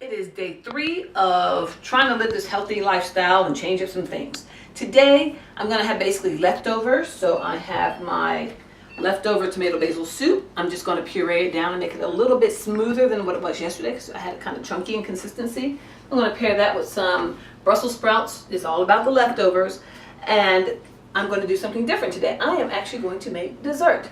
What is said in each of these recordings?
It is day 3 of trying to live this healthy lifestyle and change up some things. Today, I'm going to have basically leftovers. So I have my leftover tomato basil soup. I'm just going to puree it down and make it a little bit smoother than what it was yesterday because I had it kind of chunky in consistency. I'm going to pair that with some Brussels sprouts. It's all about the leftovers. And I'm going to do something different today. I am actually going to make dessert.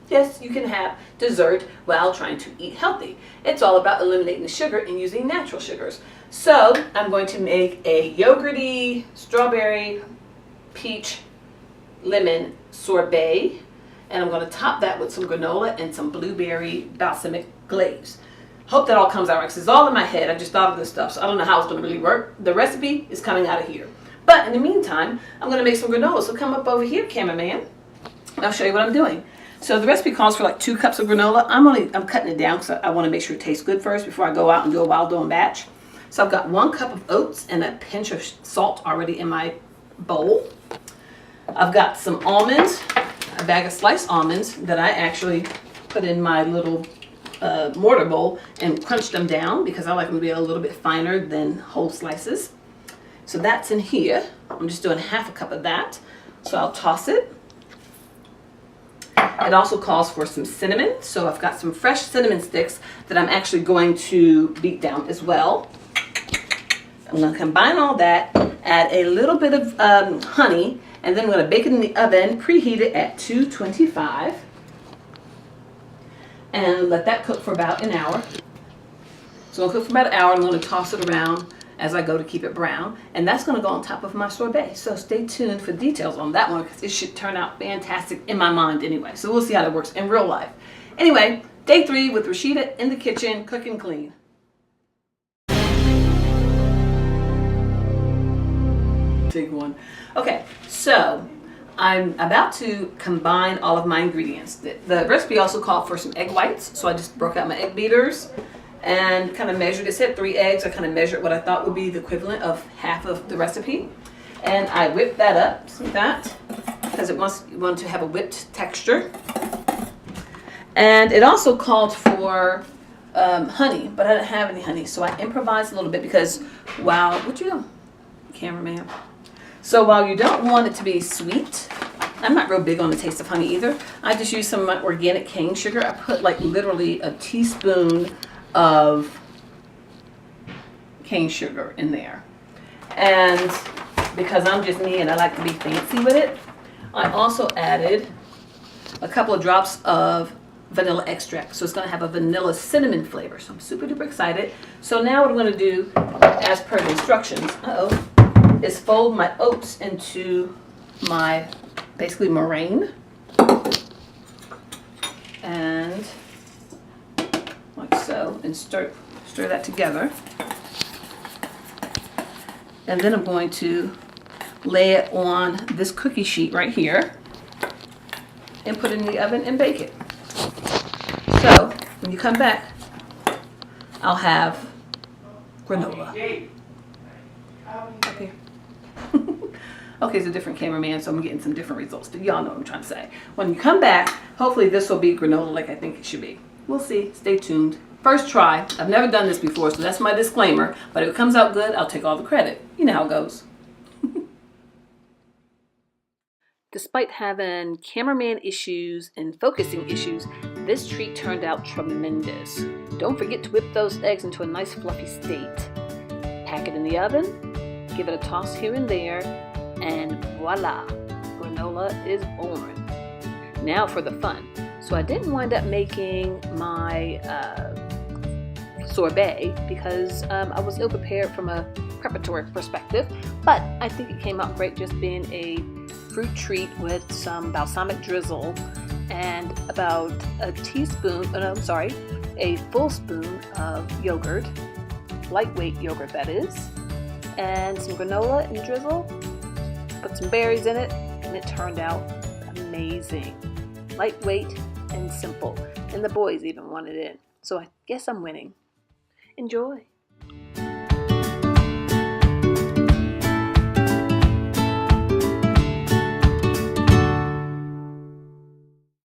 Yes, you can have dessert while trying to eat healthy. It's all about eliminating the sugar and using natural sugars. So I'm going to make a yogurty, strawberry, peach, lemon sorbet. And I'm going to top that with some granola and some blueberry balsamic glaze. Hope that all comes out right because it's all in my head. I just thought of this stuff, so I don't know how it's going to really work. The recipe is coming out of here. But in the meantime, I'm going to make some granola. So come up over here, cameraman. I'll show you what I'm doing. So the recipe calls for like 2 cups of granola. I'm cutting it down because I want to make sure it tastes good first before I go out and do a wild doing batch. So I've got 1 cup of oats and a pinch of salt already in my bowl. I've got some almonds, a bag of sliced almonds that I actually put in my little mortar bowl and crunched them down because I like them to be a little bit finer than whole slices. So that's in here. I'm just doing 1/2 cup of that. So I'll toss it. It also calls for some cinnamon. So I've got some fresh cinnamon sticks that I'm actually going to beat down as well. I'm going to combine all that, add a little bit of honey, and then I'm going to bake it in the oven, preheat it at 225, and let that cook for about an hour. So I'll cook for about an hour. I'm going to toss it around as I go to keep it brown, and that's going to go on top of my sorbet. So stay tuned for details on that one because it should turn out fantastic in my mind anyway. So we'll see how that works in real life. Anyway, day 3 with Rashida in the kitchen, cooking clean. Big one. Okay, so I'm about to combine all of my ingredients. The recipe also called for some egg whites, so I just broke out my egg beaters and kind of measured it. It said 3 eggs. I kind of measured what I thought would be the equivalent of half of the recipe. And I whipped that up, see that? Because it wants to have a whipped texture. And it also called for honey, but I didn't have any honey. So I improvised a little bit because what you doing, cameraman? So while you don't want it to be sweet, I'm not real big on the taste of honey either. I just use some of my organic cane sugar. I put like literally a teaspoon of cane sugar in there. And because I'm just me and I like to be fancy with it, I also added a couple of drops of vanilla extract. So it's going to have a vanilla cinnamon flavor. So I'm super duper excited. So now what I'm going to do, as per the instructions, is fold my oats into my basically meringue. And like so, and stir that together. And then I'm going to lay it on this cookie sheet right here and put it in the oven and bake it. So when you come back, I'll have granola. Up here. Okay, it's a different cameraman, so I'm getting some different results. Y'all know what I'm trying to say. When you come back, hopefully this will be granola like I think it should be. We'll see. Stay tuned. First try. I've never done this before, so that's my disclaimer. But if it comes out good, I'll take all the credit. You know how it goes. Despite having cameraman issues and focusing issues, this treat turned out tremendous. Don't forget to whip those eggs into a nice fluffy state. Pack it in the oven, give it a toss here and there, and voila, granola is born. Now for the fun. So I didn't wind up making my sorbet because I was ill prepared from a preparatory perspective, but I think it came out great just being a fruit treat with some balsamic drizzle and about a full spoon of yogurt, lightweight yogurt that is, and some granola and drizzle, put some berries in it, and it turned out amazing. Lightweight and simple, and the boys even wanted it, so I guess I'm winning. Enjoy.